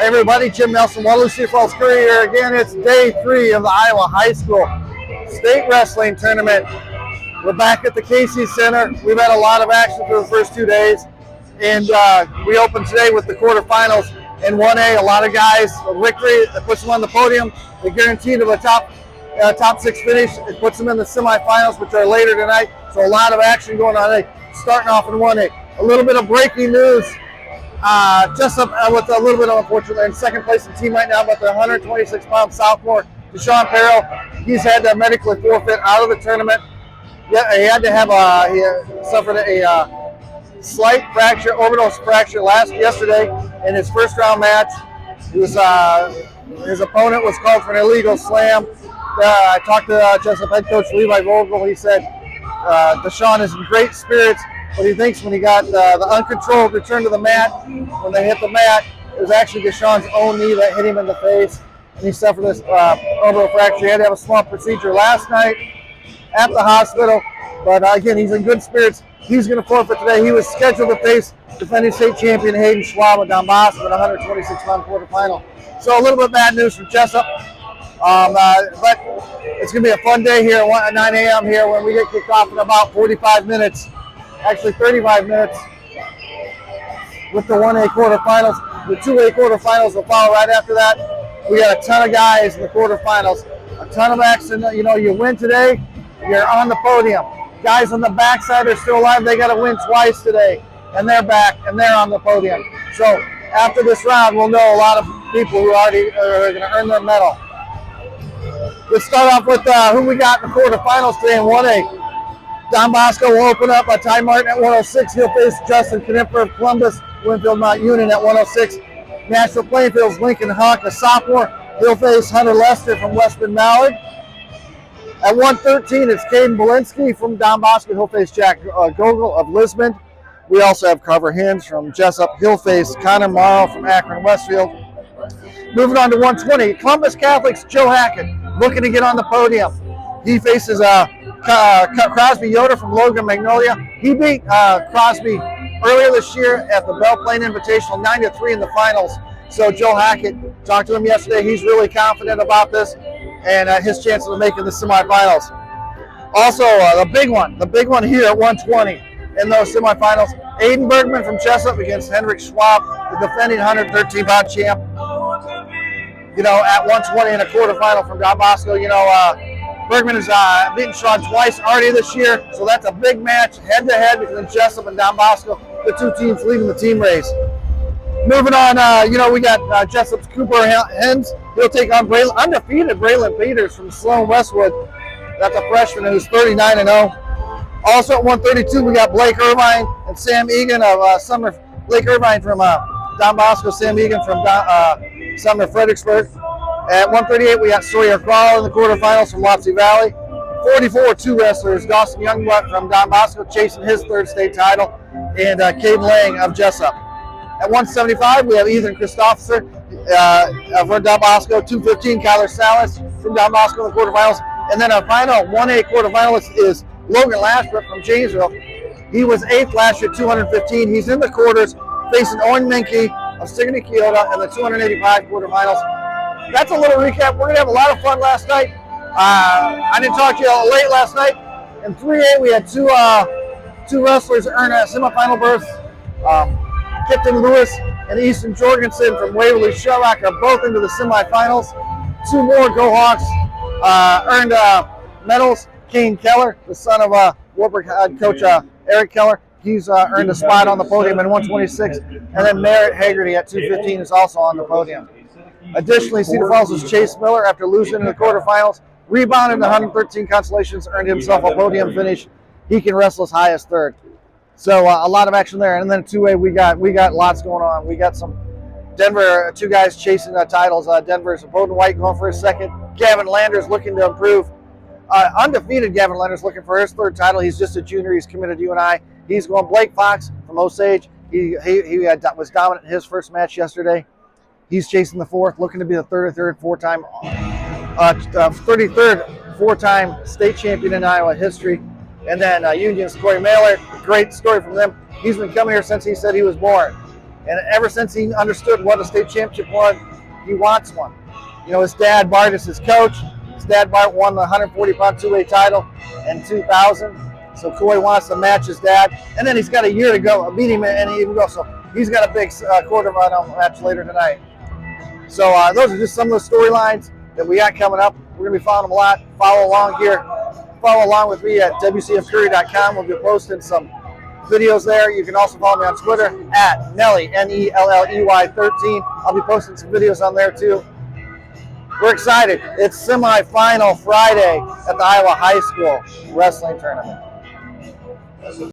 Hey everybody, Jim Nelson, Waterloo-Cedar Courier. Again, it's day 3 of the Iowa High School State Wrestling Tournament. We're back at the Casey Center. We've had a lot of action for the first 2 days, and we opened today with the quarterfinals in 1A. A lot of guys, a victory that puts them on the podium. They guaranteed a top 6 finish. It puts them in the semifinals, which are later tonight. So a lot of action going on today. Starting off in 1A. A little bit of breaking news. With a little bit of unfortunately in second place in the team right now, but the 126-pound sophomore Deshaun Perro, he's had to medically forfeit out of the tournament. Yeah, he had to have he suffered a slight fracture, orbital fracture yesterday in his first round match. His opponent was called for an illegal slam. I talked to Jessup head coach Levi Vogel. He said Deshaun is in great spirits. But he thinks when he got the uncontrolled return to the mat, when they hit the mat, it was actually Deshaun's own knee that hit him in the face, and he suffered this orbital fracture. He had to have a small procedure last night at the hospital, but again, he's in good spirits. He's going to forfeit today. He was scheduled to face defending state champion Hayden Schwab of Don Bosco in a 126-pound quarterfinal. So a little bit bad news for Jessup, but it's going to be a fun day here at 9 a.m. here when we get kicked off in about 45 minutes. Actually 35 minutes with the 1A quarterfinals. The 2A quarterfinals will follow right after that. We got a ton of guys in the quarterfinals, a ton of action. You know, you win today, you're on the podium. Guys on the backside are still alive. They got to win twice today, and they're back, and they're on the podium. So after this round, we'll know a lot of people who already are going to earn their medal. Let's start off with who we got in the quarterfinals today in 1A. Don Bosco will open up Ty Martin at 106. He'll face Justin Knipper of Columbus, Winfield Mount Union at 106. Nashville Plainfield's Lincoln Huck, a sophomore. He'll face Hunter Lester from Westman Mallard. At 113, it's Caden Belinsky from Don Bosco. He'll face Jack Gogol of Lisbon. We also have Carver Hinds from Jessup. He'll face Connor Morrow from Akron Westfield. Moving on to 120, Columbus Catholic's Joe Hackett looking to get on the podium. He faces Crosby Yoder from Logan Magnolia. He beat Crosby earlier this year at the Belle Plaine Invitational 9-3 in the finals. So Joe Hackett, talked to him yesterday. He's really confident about this and his chances of making the semifinals. Also, the big one here at 120 in those semifinals. Aiden Bergman from Jessup against Henrik Schwab, the defending 113-pound champ. You know, at 120 in a quarterfinal from Don Bosco. You know, Bergman has beaten Sean twice already this year, so that's a big match head-to-head between Jessup and Don Bosco, the two teams leading the team race. Moving on, you know, we got Jessup's Cooper Hens. He'll take on undefeated Braylon Peters from Sloan Westwood. That's a freshman who's 39-0. Also at 132, we got Blake Irvine and Sam Egan of Sumner. Blake Irvine from Don Bosco, Sam Egan from Sumner Fredericksburg. At 138, we got Sawyer Crawl in the quarterfinals from Wapsie Valley. 44, 2 wrestlers, Dawson Youngblood from Don Bosco chasing his 3rd state title, and Caden Lang of Jessup. At 175, we have Ethan Christopher from Don Bosco. 215, Kyler Salas from Don Bosco in the quarterfinals. And then our final 1A quarterfinalist is Logan Lashbrook from Janesville. He was 8th last year, 215. He's in the quarters, facing Owen Menke of Sigourney Keota in the 285 quarterfinals. That's a little recap. We're going to have a lot of fun last night. I didn't talk to you late last night. In 3A, we had two wrestlers earn a semifinal berth. Kipton Lewis and Easton Jorgensen from Waverly Shellrock are both into the semifinals. 2 more Go Hawks earned medals. Kane Keller, the son of Warburg head coach Eric Keller, he's earned a spot on the podium in 126. And then Merritt Haggerty at 215 is also on the podium. Additionally, Cedar Falls' Chase Miller, after losing in the quarterfinals, rebounded in the 113 Constellations, earned himself a podium finish. He can wrestle as high as 3rd. So a lot of action there. And then 2A, we got lots going on. We got some Denver, 2 guys chasing titles. Denver's Bowden White going for his 2nd. Gavin Landers looking to improve. Undefeated Gavin Landers looking for his 3rd title. He's just a junior. He's committed to UNI. He's going. Blake Fox from Osage. He was dominant in his first match yesterday. He's chasing the 4th, looking to be the 33rd four-time state champion in Iowa history. And then Union's Corey Mailer, great story from them. He's been coming here since he said he was born. And ever since he understood what a state championship was, he wants one. You know, his dad, Bart, is his coach. His dad, Bart, won the 140-pound two-way title in 2000. So Coy wants to match his dad. And then he's got a year to go, beat him, and he even go. So he's got a big quarterfinal match later tonight. So those are just some of the storylines that we got coming up. We're going to be following them a lot. Follow along here. Follow along with me at WCFCourier.com. We'll be posting some videos there. You can also follow me on Twitter at Nelly, Nelley 13. I'll be posting some videos on there too. We're excited. It's semifinal Friday at the Iowa High School Wrestling Tournament.